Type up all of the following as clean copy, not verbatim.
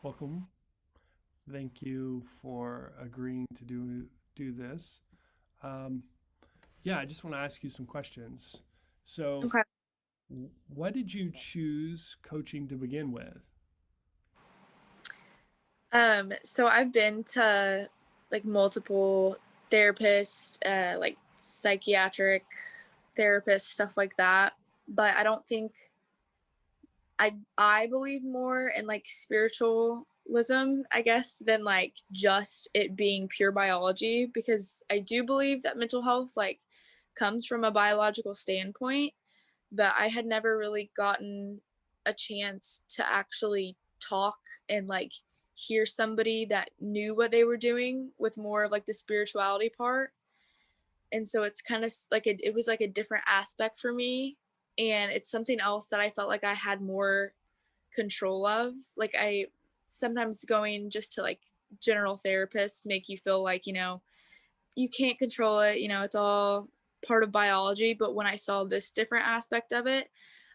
Welcome. Thank you for agreeing to do this. Um, yeah, I just want to ask you some questions. So, Okay. what did you choose coaching to begin with? So I've been to like multiple therapists, like psychiatric therapists, stuff like that. But I don't think I believe more in like spiritualism, I guess, than like just it being pure biology, because I do believe that mental health like comes from a biological standpoint, but I had never really gotten a chance to actually talk and like hear somebody that knew what they were doing with more of like the spirituality part. And so it's kind of like it was like a different aspect for me. And it's something else that I felt like I had more control of. Like I sometimes going just to like general therapists make you feel like, you can't control it, it's all part of biology. But when I saw this different aspect of it,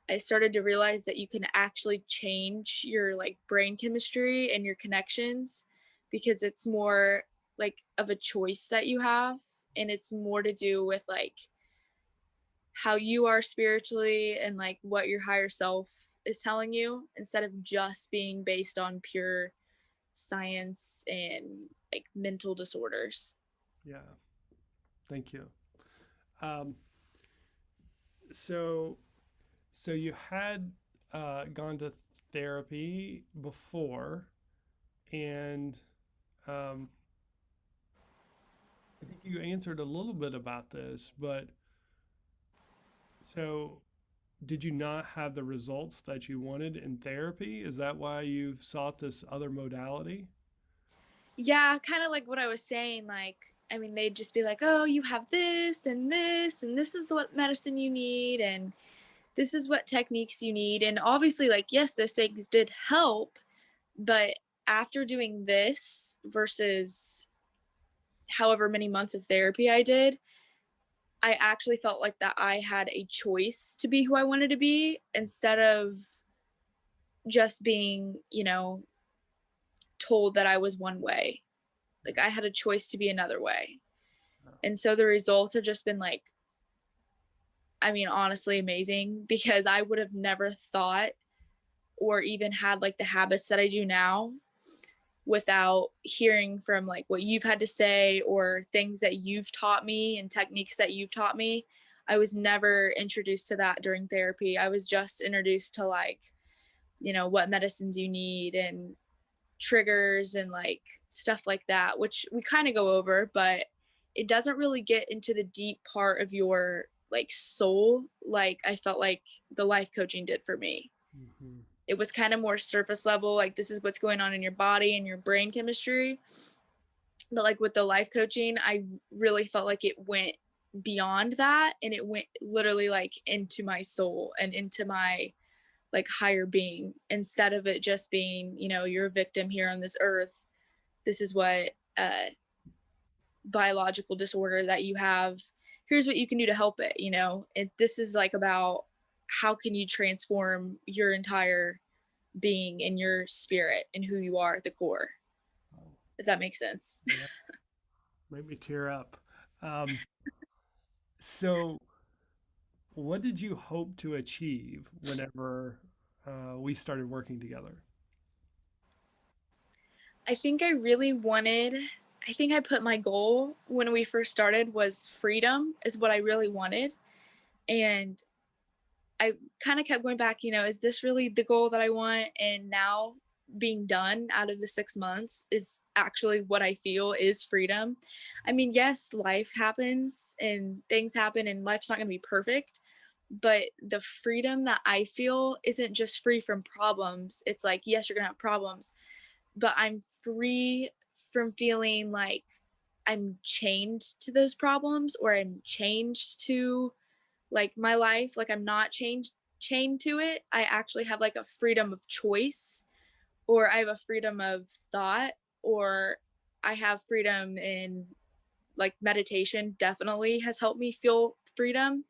I started to realize that you can actually change your like brain chemistry and your connections, because it's more like of a choice that you have, and it's more to do with like how you are spiritually and like what your higher self is telling you, instead of just being based on pure science and like mental disorders. Yeah, thank you. Um, so, so you had gone to therapy before, and um, I think you answered a little bit about this, but so did you not have the results that you wanted in therapy? Is that why you sought this other modality? Yeah, kind of like what I was saying. Like, I mean, they'd just be like, oh, you have this, and this is what medicine you need, and this is what techniques you need. And obviously, like, yes, those things did help, but after doing this versus however many months of therapy I did, I actually felt like that I had a choice to be who I wanted to be, instead of just being, told that I was one way. Like I had a choice to be another way. And so the results have just been like, I mean, honestly amazing, because I would have never thought or even had like the habits that I do now without hearing from like what you've had to say or things that you've taught me and techniques that you've taught me. I was never introduced to that during therapy. I was just introduced to like, what medicines you need and triggers and like stuff like that, which we kind of go over, but it doesn't really get into the deep part of your like soul, like I felt like the life coaching did for me. Hmm. It was kind of more surface level, like this is what's going on in your body and your brain chemistry. But like with the life coaching, I really felt like it went beyond that, and it went literally like into my soul and into my like higher being, instead of it just being, you're a victim here on this earth. This is what biological disorder that you have. Here's what you can do to help it. This is like about how can you transform your entire being and your spirit and who you are at the core, Oh, if that makes sense. yeah, made me tear up. So, what did you hope to achieve whenever we started working together? I think I really wanted, I think I put my goal when we first started was freedom, is what I really wanted. And I kind of kept going back, is this really the goal that I want? And now being done out of the 6 months is actually what I feel is freedom. I mean, yes, life happens and things happen and life's not going to be perfect, but the freedom that I feel isn't just free from problems. It's like, yes, you're going to have problems, but I'm free from feeling like I'm chained to those problems, or I'm changed to like my life, like I'm not chained to it. I actually have like a freedom of choice, or I have a freedom of thought, or I have freedom in like meditation definitely has helped me feel freedom,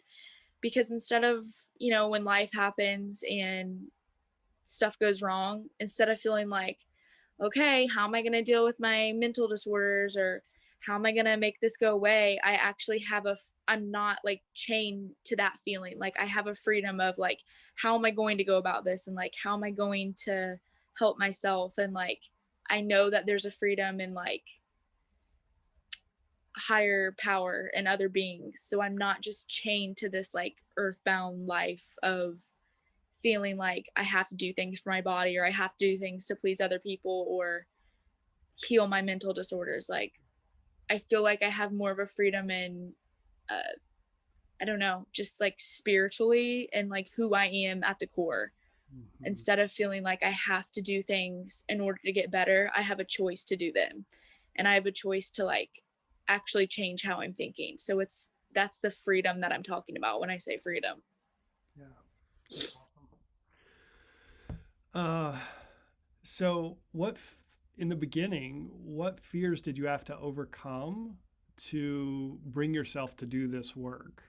because instead of, when life happens and stuff goes wrong, instead of feeling like, okay, how am I going to deal with my mental disorders, or how am I going to make this go away? I actually have I'm not like chained to that feeling. Like I have a freedom of like, how am I going to go about this? And like, how am I going to help myself? And like, I know that there's a freedom in like higher power and other beings. So I'm not just chained to this like earthbound life of feeling like I have to do things for my body, or I have to do things to please other people or heal my mental disorders. Like I feel like I have more of a freedom in uh I don't know, just like spiritually and like who I am at the core. Hmm. Instead of feeling like I have to do things in order to get better, I have a choice to do them. And I have a choice to like actually change how I'm thinking. So that's the freedom that I'm talking about when I say freedom. Yeah, that's awesome. Uh, so in the beginning, what fears did you have to overcome to bring yourself to do this work?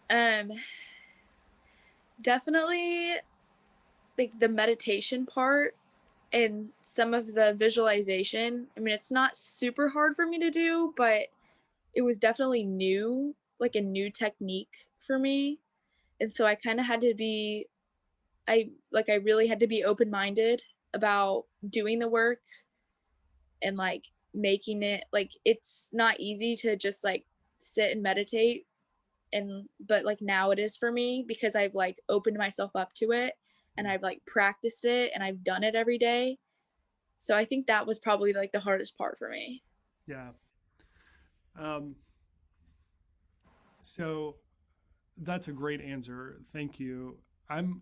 Um Definitely like the meditation part and some of the visualization. I mean, it's not super hard for me to do, but it was definitely new, like a new technique for me. And so I kind of had to be I really had to be open-minded about doing the work and like making it like it's not easy to just like sit and meditate, and but like now it is for me because I've like opened myself up to it and Mm. I've like practiced it and I've done it every day. So I think that was probably like the hardest part for me. Yeah. Um, so that's a great answer. Thank you. I'm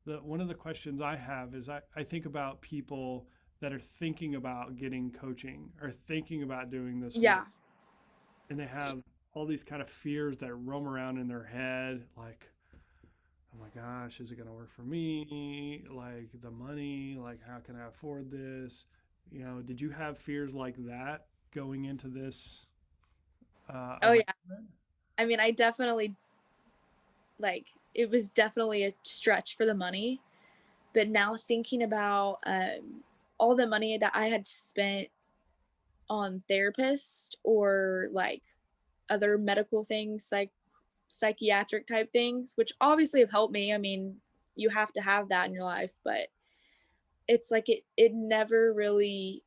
the one of the questions I have is I think about people that are thinking about getting coaching or thinking about doing this work, Yeah. and they have all these kind of fears that roam around in their head, like, oh my gosh, is it going to work for me? Like the money, like how can I afford this? You know, did you have fears like that going into this Oh yeah. arrangement? I mean, I definitely like it was definitely a stretch for the money, but now thinking about all the money that I had spent on therapists or like other medical things, like psychiatric type things, which obviously have helped me. I mean, you have to have that in your life, but it's like it never really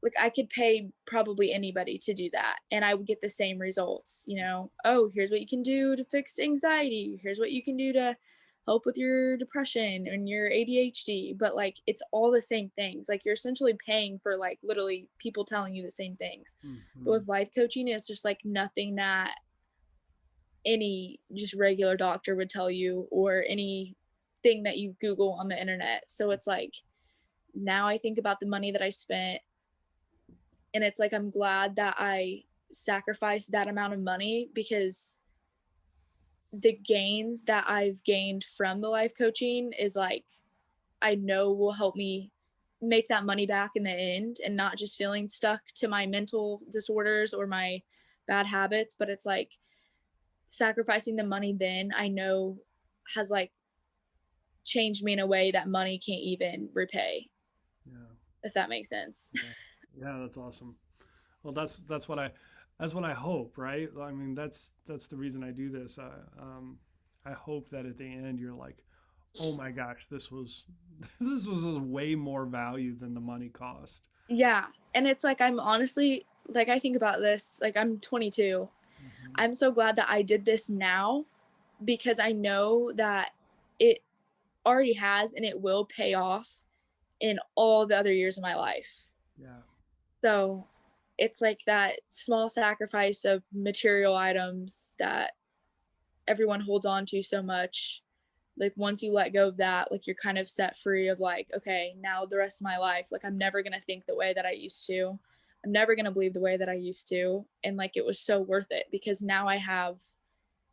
like I could pay probably anybody to do that and I would get the same results, you know. Oh, here's what you can do to fix anxiety. Here's what you can do to help with your depression and your ADHD, but like it's all the same things. Like you're essentially paying for like literally people telling you the same things. But Hmm. with life coaching, it's just like nothing that any just regular doctor would tell you or any thing that you Google on the internet. So it's like now I think about the money that I spent and it's like I'm glad that I sacrificed that amount of money because the gains that I've gained from the life coaching is like I know will help me make that money back in the end and not just feeling stuck to my mental disorders or my bad habits, but it's like sacrificing the money then I know has like changed me in a way that money can't even repay, Yeah. if that makes sense. Yeah. Yeah, that's awesome. Well, that's what I hope, right? I mean, that's the reason I do this. I hope that at the end you're like, oh my gosh, this was this was a way more value than the money cost. Yeah. And it's like I'm honestly like I think about this, like I'm 22. Hmm. I'm so glad that I did this now because I know that it already has and it will pay off in all the other years of my life. Yeah. So it's like that small sacrifice of material items that everyone holds on to so much. Like once you let go of that, like you're kind of set free of like, okay, now the rest of my life, like I'm never going to think the way that I used to. I'm never going to believe the way that I used to. And like it was so worth it because now I have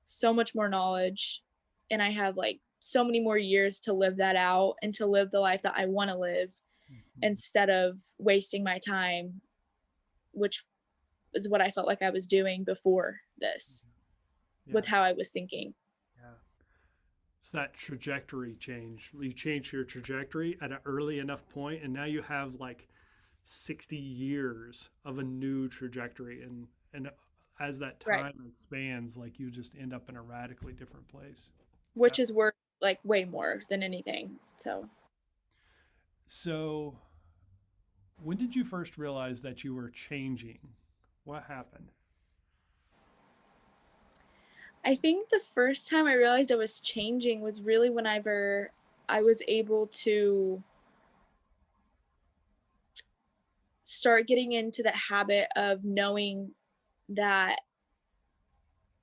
so much more knowledge and I have like so many more years to live that out and to live the life that I want to live Hmm. instead of wasting my time, which is what I felt like I was doing before this with Yeah. how I was thinking. Yeah. It's that trajectory change. You change your trajectory at an early enough point, and now you have like 60 years of a new trajectory. And as that Right. time expands, like you just end up in a radically different place. Yeah. Which is worth like way more than anything. So So, when did you first realize that you were changing? What happened? I think the first time I realized I was changing was really whenever I was able to start getting into the habit of knowing that,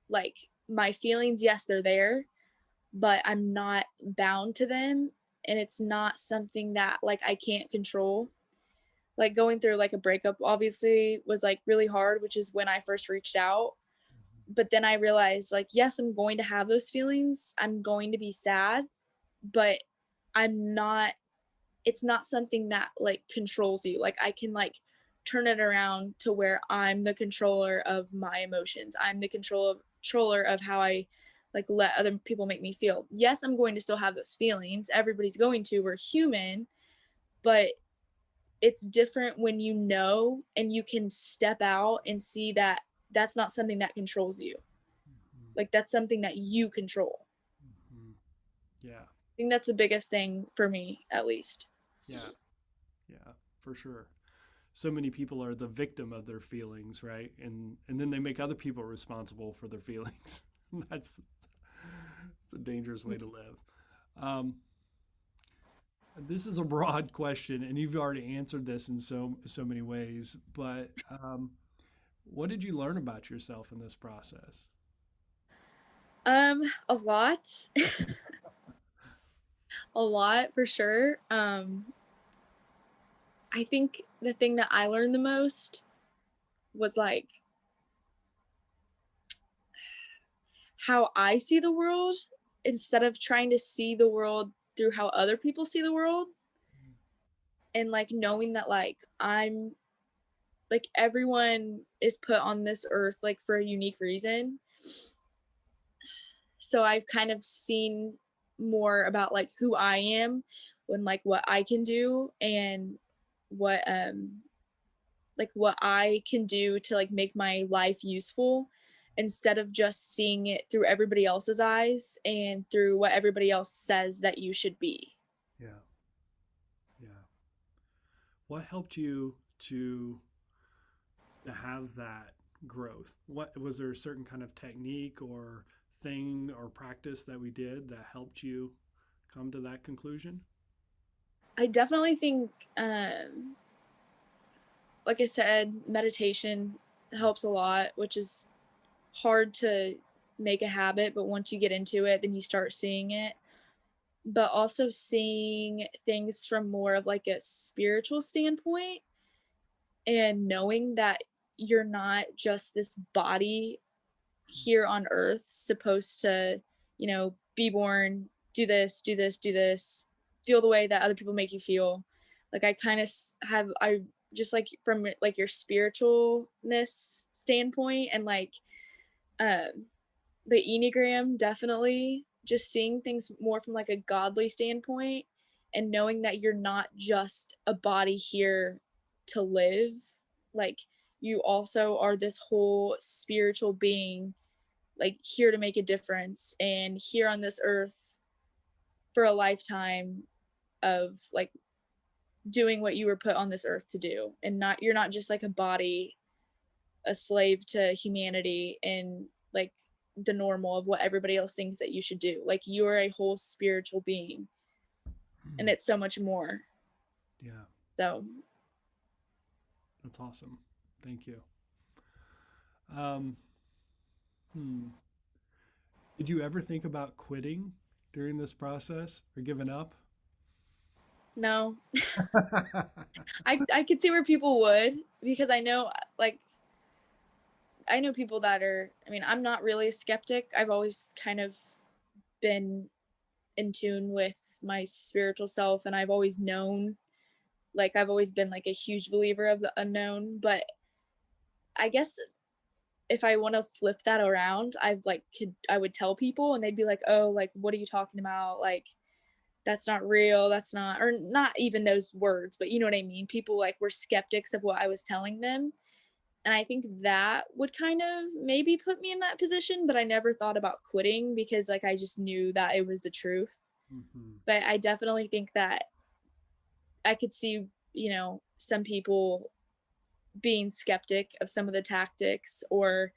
like, my feelings, yes, they're there, but I'm not bound to them. And it's not something that, like, I can't control. Like, going through like a breakup obviously was like really hard, which is when I first reached out. But then I realized, like, yes, I'm going to have those feelings. I'm going to be sad, but I'm not, it's not something that like controls you. Like, I can like turn it around to where I'm the controller of my emotions. I'm the controller of how I like let other people make me feel. Yes, I'm going to still have those feelings. Everybody's going to. We're human, but it's different when you know and you can step out and see that that's not something that controls you. Mhm. Like, that's something that you control. Mhm. Yeah. I think that's the biggest thing for me, at least. Yeah. Yeah. For sure. So many people are the victim of their feelings, right? And then they make other people responsible for their feelings. That's it's a dangerous way to live. Um, this is a broad question, and you've already answered this in so many ways. But what did you learn about yourself in this process? A lot. A lot for sure. I think the thing that I learned the most was like how I see the world instead of trying to see the world through how other people see the world, and like knowing that like I'm like everyone is put on this earth like for a unique reason. So I've kind of seen more about like who I am, when like what I can do, and what like what I can do to like make my life useful, instead of just seeing it through everybody else's eyes and through what everybody else says that you should be. Yeah. Yeah. What helped you to have that growth? What was there a certain kind of technique or thing or practice that we did that helped you come to that conclusion? I definitely think like I said, meditation helps a lot, which is hard to make a habit, but once you get into it, then you start seeing it. But also seeing things from more of like a spiritual standpoint, and knowing that you're not just this body here on earth supposed to, be born, do this, do this, do this, feel the way that other people make you feel. Like, I kind of have, I just like from like your spiritualness standpoint, and like um the Enneagram, definitely just seeing things more from like a godly standpoint, and knowing that you're not just a body here to live. Like, you also are this whole spiritual being, like here to make a difference and here on this earth for a lifetime of like doing what you were put on this earth to do, and not, you're not just like a body, a slave to humanity and like the normal of what everybody else thinks that you should do. Like, you are a whole spiritual being, and it's so much more. Yeah, So that's awesome. Thank you. Um, hmm. Did you ever think about quitting during this process or giving up? no, I could see where people would, because I know, like, I know people that are, I mean, I'm not really a skeptic. I've always kind of been in tune with my spiritual self, and I've always known, like, I've always been like a huge believer of the unknown. But I guess if I want to flip that around, I would tell people and they'd be like, "Oh, like what are you talking about? Like that's not real. That's not," or not even those words, but you know what I mean? People like were skeptics of what I was telling them. And I think that would kind of maybe put me in that position, but I never thought about quitting because like I just knew that it was the truth. Hmm. But I definitely think that I could see, some people being skeptic of some of the tactics or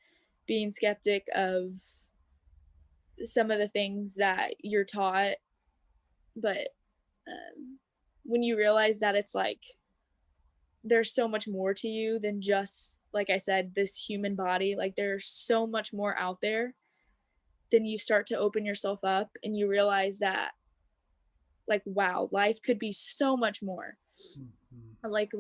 being skeptic of some of the things that you're taught. But when you realize that it's like there's so much more to you than just, like I said, this human body, like there's so much more out there, then you start to open yourself up and you realize that, like, wow, life could be so much more. Hmm. Like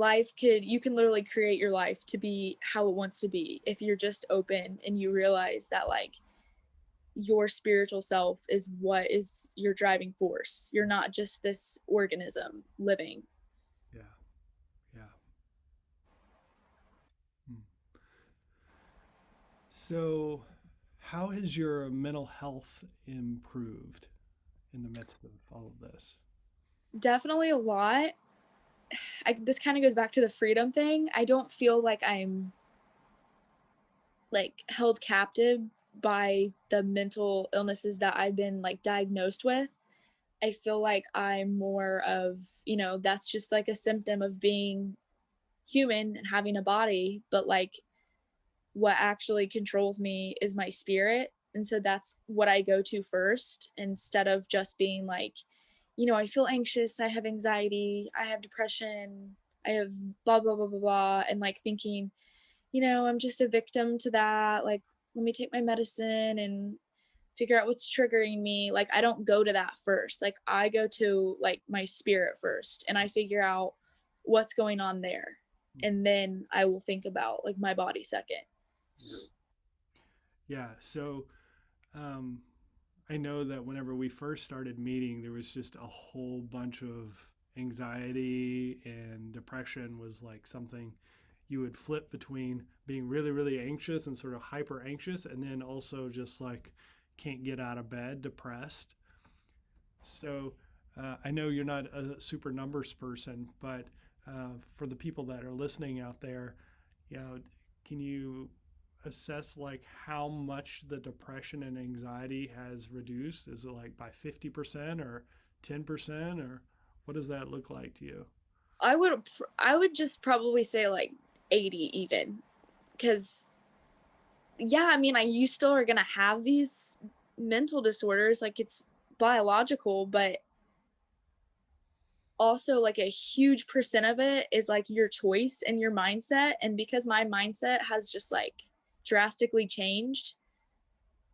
you can literally create your life to be how it wants to be if you're just open and you realize that like your spiritual self is what is your driving force. You're not just this organism living. Yeah. Yeah. Hmm. So, how has your mental health improved in the midst of all of this? Definitely a lot. This kind of goes back to the freedom thing. I don't feel like I'm like held captive by the mental illnesses that I've been like diagnosed with. I feel like I'm more of, that's just like a symptom of being human and having a body, but like what actually controls me is my spirit. And so that's what I go to first instead of just being like, I feel anxious, I have anxiety, I have depression, I have blah, blah, blah, blah, blah. And like thinking, I'm just a victim to that. Like, let me take my medicine and figure out what's triggering me. Like, I don't go to that first. Like, I go to like my spirit first and I figure out what's going on there. And then I will think about like my body second. Yeah. Yeah. So, um, I know that whenever we first started meeting, there was just a whole bunch of anxiety, and depression was like something you would flip between being really, really anxious and sort of hyper anxious, and then also just like can't get out of bed, depressed. So I know you're not a super numbers person, but for the people that are listening out there, can you assess like how much the depression and anxiety has reduced? Is it like by 50% or 10%, or what does that look like to you? I would just probably say like 80 even, cuz yeah, I mean, you still are going to have these mental disorders, like it's biological, but also like a huge percent of it is like your choice and your mindset. And because my mindset has just like drastically changed,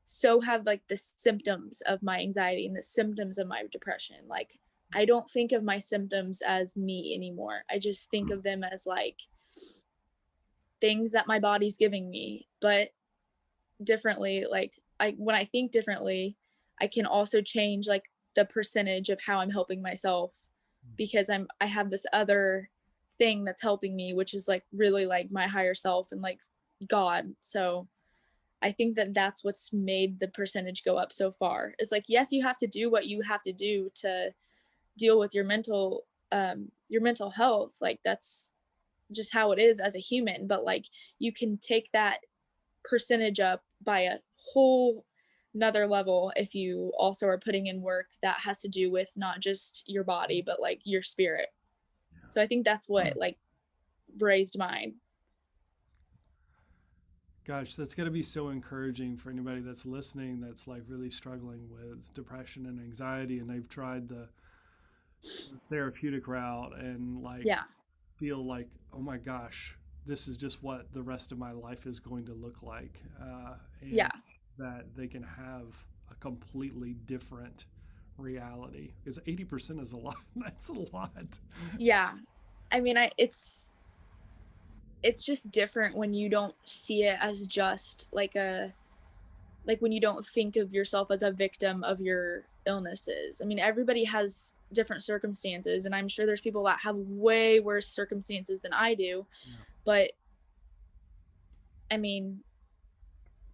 so have like the symptoms of my anxiety and the symptoms of my depression. Like, I don't think of my symptoms as me anymore. I just think of them as like things that my body's giving me, but differently. Like, when I think differently, I can also change like the percentage of how I'm helping myself because I have this other thing that's helping me, which is like really like my higher self and like God. So I think that that's what's made the percentage go up so far. It's like, yes, you have to do what you have to do to deal with your mental health. Like that's just how it is as a human, but like you can take that percentage up by a whole another level if you also are putting in work that has to do with not just your body but like your spirit. So I think that's Yeah. what like raised mine. Gosh, that's going to be so encouraging for anybody that's listening that's like really struggling with depression and anxiety, and they've tried the therapeutic route and like Yeah. feel like, oh my gosh, this is just what the rest of my life is going to look like, Yeah. and that they can have a completely different reality. Because 80% is a lot. That's a lot. Yeah. I mean, it's just different when you don't see it as just like when you don't think of yourself as a victim of your illnesses. I mean, everybody has different circumstances, and I'm sure there's people that have way worse circumstances than I do. Yeah. But I mean,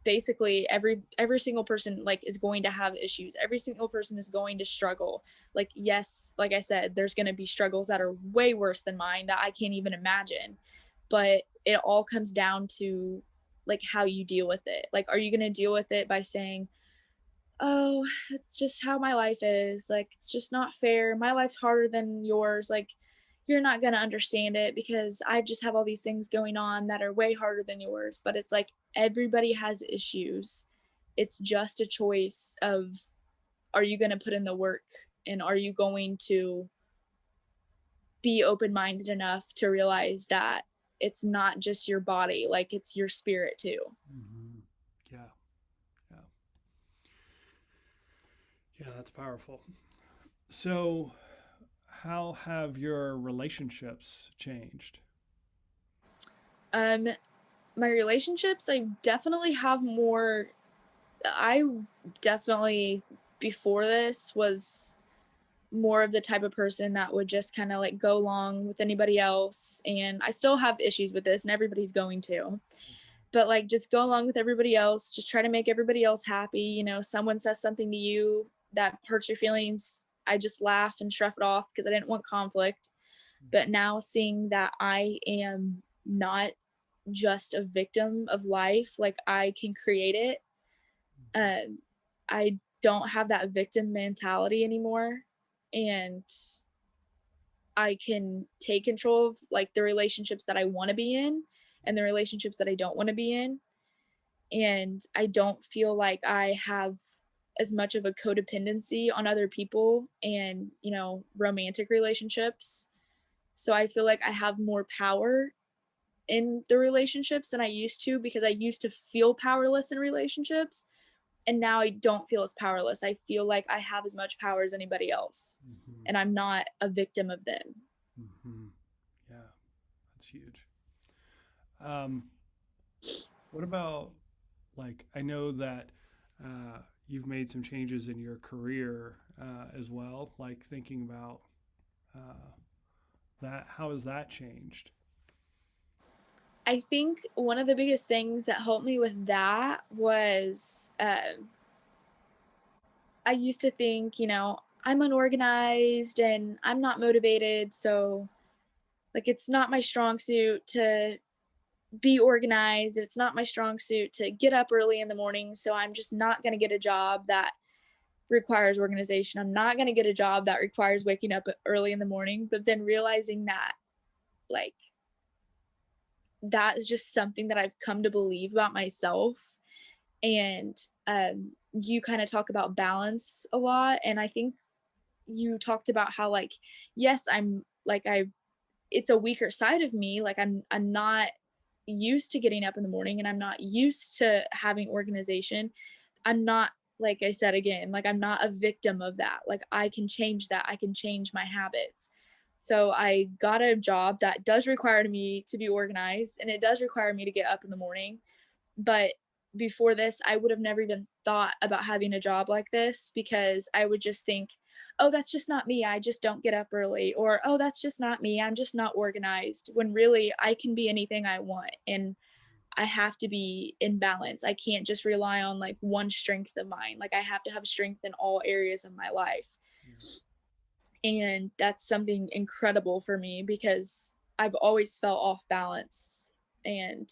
basically every single person like is going to have issues. Every single person is going to struggle. Like, yes, like I said, there's going to be struggles that are way worse than mine that I can't even imagine. But it all comes down to like how you deal with it. Like, are you going to deal with it by saying, oh, it's just how my life is. Like, it's just not fair. My life's harder than yours. Like, you're not going to understand it because I just have all these things going on that are way harder than yours. But it's like everybody has issues. It's just a choice of, are you going to put in the work, and are you going to be open minded enough to realize that it's not just your body, like it's your spirit too. Mm-hmm. Yeah. Yeah. Yeah. That's powerful. So, how have your relationships changed? Um, my relationships, I definitely have more. I definitely before this was more of the type of person that would just kind of like go along with anybody else, and I still have issues with this and everybody's going to, but like just go along with everybody else, just try to make everybody else happy. Someone says something to you that hurts your feelings, I just laugh and shrug it off because I didn't want conflict. But now seeing that I am not just a victim of life, like I can create it. um, I don't have that victim mentality anymore, and I can take control of like the relationships that I want to be in and the relationships that I don't want to be in. And I don't feel like I have as much of a codependency on other people and, romantic relationships. So I feel like I have more power in the relationships than I used to, because I used to feel powerless in relationships. And now I don't feel as powerless. I feel like I have as much power as anybody else, Mm-hmm. and I'm not a victim of them. Mm-hmm. Yeah. That's huge. Um, what about, like, I know that you've made some changes in your career as well, like thinking about uh, that. How has that changed? I think one of the biggest things that helped me with that was I used to think, I'm unorganized and I'm not motivated. So, like, it's not my strong suit to be organized. It's not my strong suit to get up early in the morning. So, I'm just not going to get a job that requires organization. I'm not going to get a job that requires waking up early in the morning. But then realizing that, like, that is just something that I've come to believe about myself. And you kind of talk about balance a lot. And I think you talked about how, like, yes, I'm like, it's a weaker side of me. Like, I'm not used to getting up in the morning, and I'm not used to having organization. I'm not, like I said again, like I'm not a victim of that. Like, I can change that. I can change my habits. So I got a job that does require me to be organized, and it does require me to get up in the morning. But before this, I would have never even thought about having a job like this, because I would just think, oh, that's just not me. I just don't get up early. Or, oh, that's just not me. I'm just not organized. When really, I can be anything I want. And I have to be in balance. I can't just rely on like one strength of mine. Like, I have to have strength in all areas of my life. Yeah. And that's something incredible for me, because I've always felt off balance. And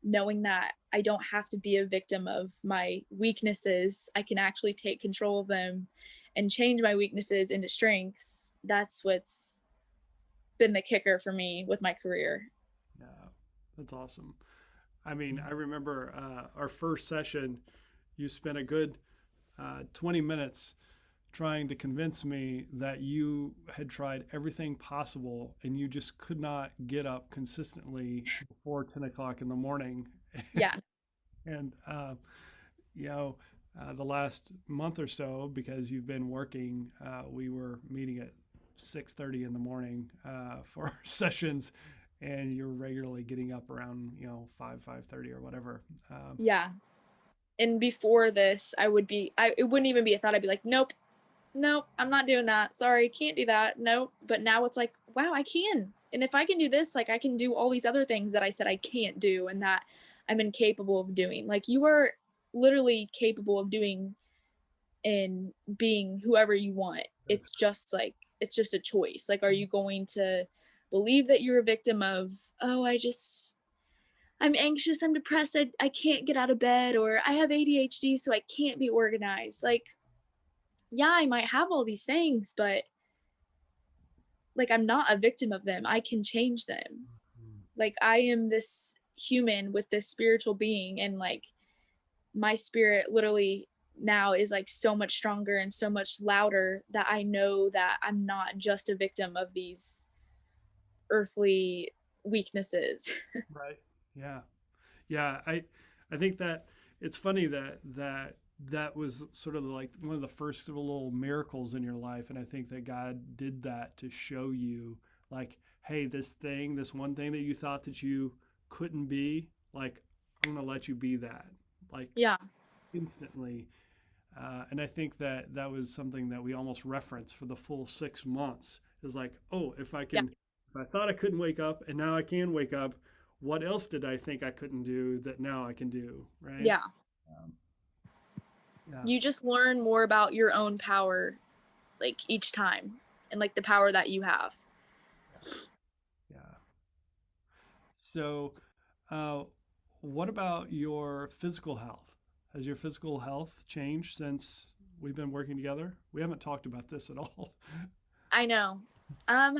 knowing that I don't have to be a victim of my weaknesses, I can actually take control of them and change my weaknesses into strengths. That's what's been the kicker for me with my career. Yeah. That's awesome. I mean, I remember our first session, you spent a good 20 minutes trying to convince me that you had tried everything possible and you just could not get up consistently before 10 o'clock in the morning. Yeah. And, you know, the last month or so, because you've been working, we were meeting at 6:30 in the morning for our sessions, and you're regularly getting up around 5:30 or whatever. Yeah. And before this, it wouldn't even be a thought. I'd be like, nope, nope, I'm not doing that. Sorry, can't do that. Nope. But now it's like, wow, I can. And if I can do this, like I can do all these other things that I said I can't do, and that I'm incapable of doing. Like, you are literally capable of doing and being whoever you want. That's It's just a choice. Like, are you going to believe that you're a victim of, oh, I'm anxious, I'm depressed, I can't get out of bed, or I have ADHD, so I can't be organized. Like, yeah, I might have all these things, but like, I'm not a victim of them. I can change them. Mhm. Like, I am this human with this spiritual being, and like, my spirit literally now is like so much stronger and so much louder that I know that I'm not just a victim of these earthly weaknesses. Right. Yeah. Yeah. I think that it's funny that that was sort of like one of the first little miracles in your life. And I think that God did that to show you, like, hey, this one thing that you thought that you couldn't be, like, I'm going to let you be that, like, Yeah. instantly. And I think that that was something that we almost referenced for the full 6 months, is like, oh, Yeah. if I thought I couldn't wake up and now I can wake up, what else did I think I couldn't do that now I can do? Right. Yeah. Um, yeah. You just learn more about your own power, like, each time, and like the power that you have. Yeah. Yeah. So, uh, what about your physical health? Has your physical health changed since we've been working together? We haven't talked about this at all. I know. Um,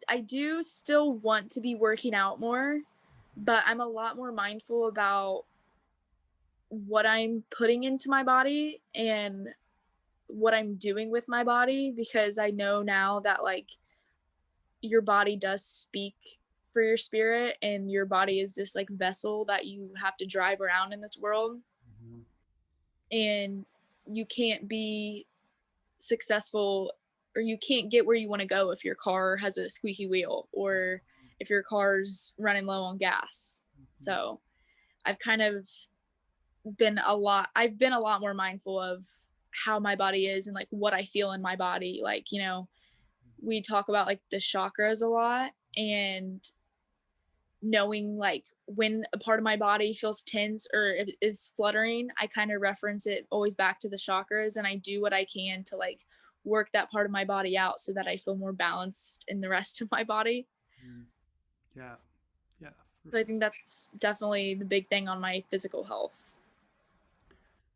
I do still want to be working out more, but I'm a lot more mindful about what I'm putting into my body and what I'm doing with my body, because I know now that like your body does speak for your spirit, and your body is this like vessel that you have to drive around in this world, Mhm. and you can't be successful, or you can't get where you want to go if your car has a squeaky wheel, or if your car's running low on gas. Mhm. So I've kind of I've been a lot more mindful of how my body is and like what I feel in my body. Like, we talk about like the chakras a lot, and knowing like when a part of my body feels tense or it is fluttering, I kind of reference it always back to the chakras, and I do what I can to like work that part of my body out so that I feel more balanced in the rest of my body. Mhm. Yeah. Yeah, for So I sure. think that's definitely the big thing on my physical health.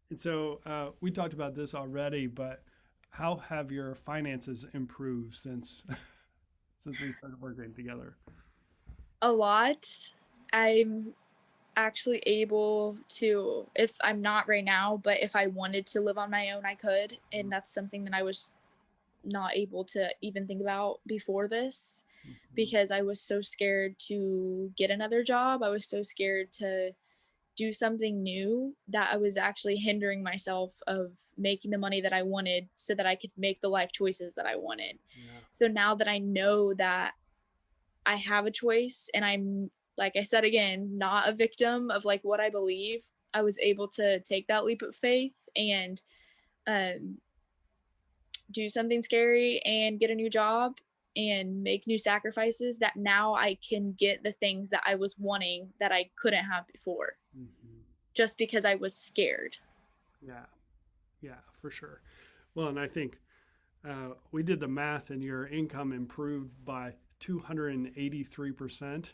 And so we talked about this already, but how have your finances improved since since we started working together? A lot. I'm actually able to, if I'm not right now, but if I wanted to live on my own, I could. And that's something that I was not able to even think about before this, Mhm. because I was so scared to get another job. I was so scared to do something new that I was actually hindering myself of making the money that I wanted so that I could make the life choices that I wanted. Yeah. So now that I know that I have a choice, and I'm, like I said again, not a victim of like what I believe, I was able to take that leap of faith and um, do something scary and get a new job and make new sacrifices, that now I can get the things that I was wanting that I couldn't have before, Hmm. just because I was scared. Yeah. Yeah, for sure. Well, and I think we did the math, and your income improved by 283%.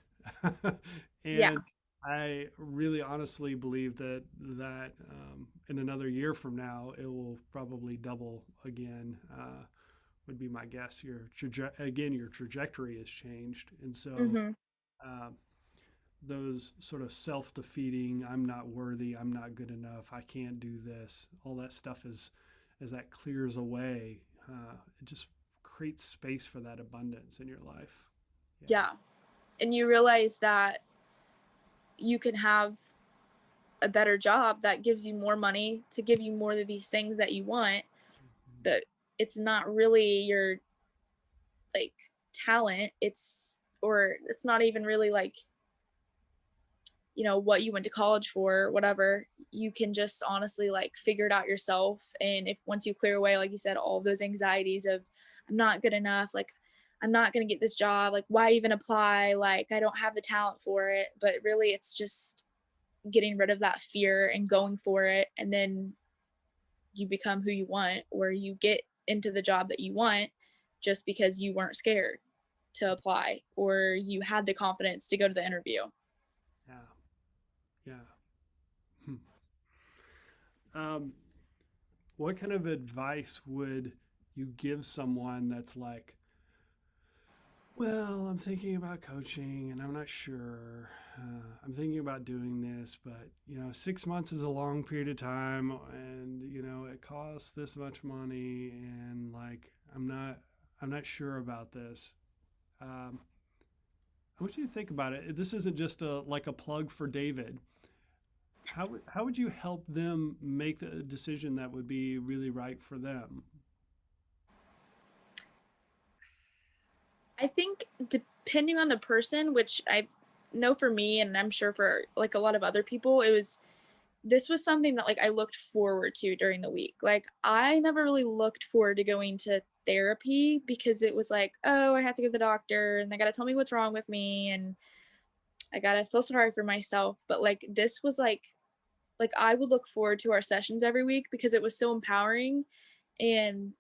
Yeah. And I really honestly believe that in another year from now, it will probably double again. Would be my guess. Your trajectory has changed, and so Hmm. um, those sort of self-defeating, I'm not worthy, I'm not good enough, I can't do this, all that stuff is, as that clears away, it just creates space for that abundance in your life. Yeah. Yeah. And you realize that you can have a better job that gives you more money to give you more of these things that you want, Mhm. but it's not really your like talent. Or it's not even really like, what you went to college for, whatever. You can just honestly like figure it out yourself. And if once you clear away, like you said, all of those anxieties of, I'm not good enough, like I'm not going to get this job, like why even apply, like I don't have the talent for it. But really, it's just getting rid of that fear and going for it, and then you become who you want, or you get into the job that you want just because you weren't scared to apply, or you had the confidence to go to the interview. Yeah. Yeah. Hmm. Um, what kind of advice would you give someone that's like, well, I'm thinking about coaching and I'm not sure. I'm thinking about doing this, but 6 months is a long period of time, and it costs this much money, and like I'm not sure about this. Um, I want you to think about it. This isn't just a plug for David. How would you help them make the decision that would be really right for them? I think depending on the person, which I know for me and I'm sure for like a lot of other people, this was something that like I looked forward to during the week. Like I never really looked forward to going to therapy because it was like, oh, I have to go to the doctor and they got to tell me what's wrong with me and I got to feel sorry for myself. But like this was like I would look forward to our sessions every week because it was so empowering, and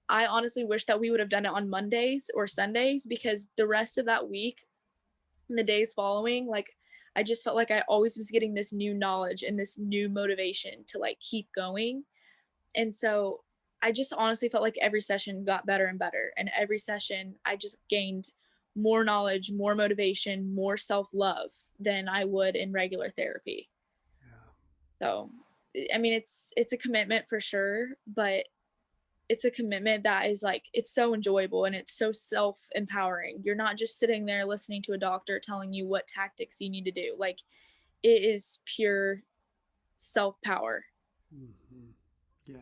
I honestly wish that we would have done it on Mondays or Sundays because the rest of that week and the days following, like I just felt like I always was getting this new knowledge and this new motivation to like keep going. And so I just honestly felt like every session got better and better. And every session I just gained more knowledge, more motivation, more self-love than I would in regular therapy. Yeah. So I mean it's a commitment for sure, but it's a commitment that is like it's so enjoyable and it's so self-empowering. You're not just sitting there listening to a doctor telling you what tactics you need to do. Like it is pure self-power. Hmm. Yeah.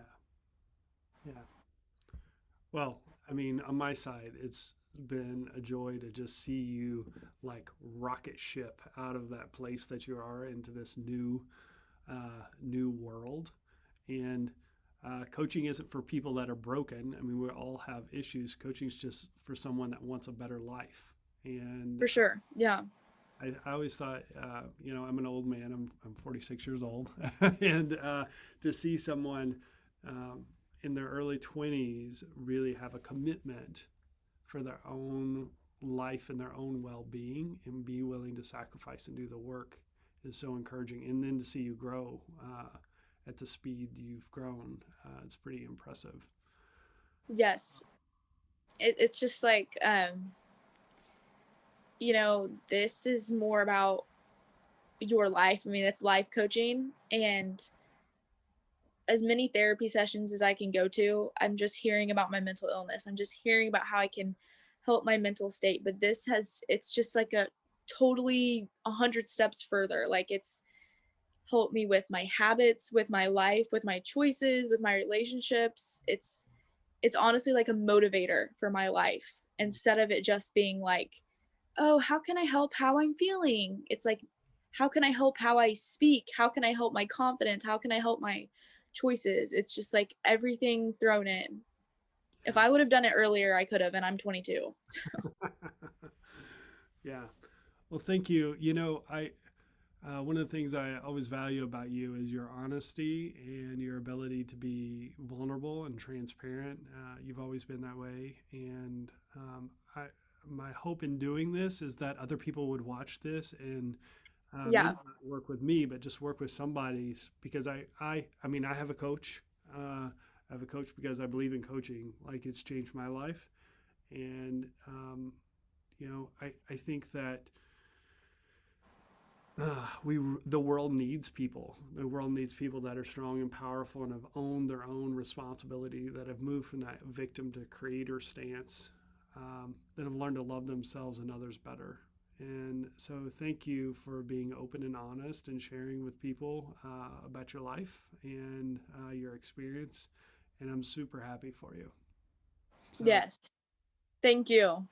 Yeah. Well, I mean, on my side, it's been a joy to just see you like rocket ship out of that place that you are into this new world. And coaching isn't for people that are broken. I mean, we all have issues. Coaching is just for someone that wants a better life. And For sure. Yeah. I always thought, I'm an old man. I'm 46 years old, and to see someone um, in their early 20s really have a commitment for their own life and their own well-being and be willing to sacrifice and do the work is so encouraging. And then to see you grow at the speed you've grown, it's pretty impressive. Yes. It's just like this is more about your life. I mean, it's life coaching, and as many therapy sessions as I can go to, I'm just hearing about my mental illness. I'm just hearing about how I can help my mental state. But it's just like a totally 100 steps further. Like it's helped me with my habits, with my life, with my choices, with my relationships. It's honestly like a motivator for my life instead of it just being like, oh, how can I help how I'm feeling? It's like, how can I help how I speak? How can I help my confidence? How can I help my choices? It's just like everything thrown in. If I would have done it earlier, I could have, and I'm 22. Yeah. Yeah. Well, thank you. I one of the things I always value about you is your honesty and your ability to be vulnerable and transparent. You've always been that way, and my hope in doing this is that other people would watch this and Yeah. maybe not work with me, but just work with somebody. Because I mean, I have a coach. I have a coach because I believe in coaching. Like it's changed my life, and I think that the world needs people. The world needs people that are strong and powerful and have owned their own responsibility, that have moved from that victim to creator stance, that have learned to love themselves and others better. And so, thank you for being open and honest and sharing with people about your life and your experience. And I'm super happy for you. So, Yes. Thank you.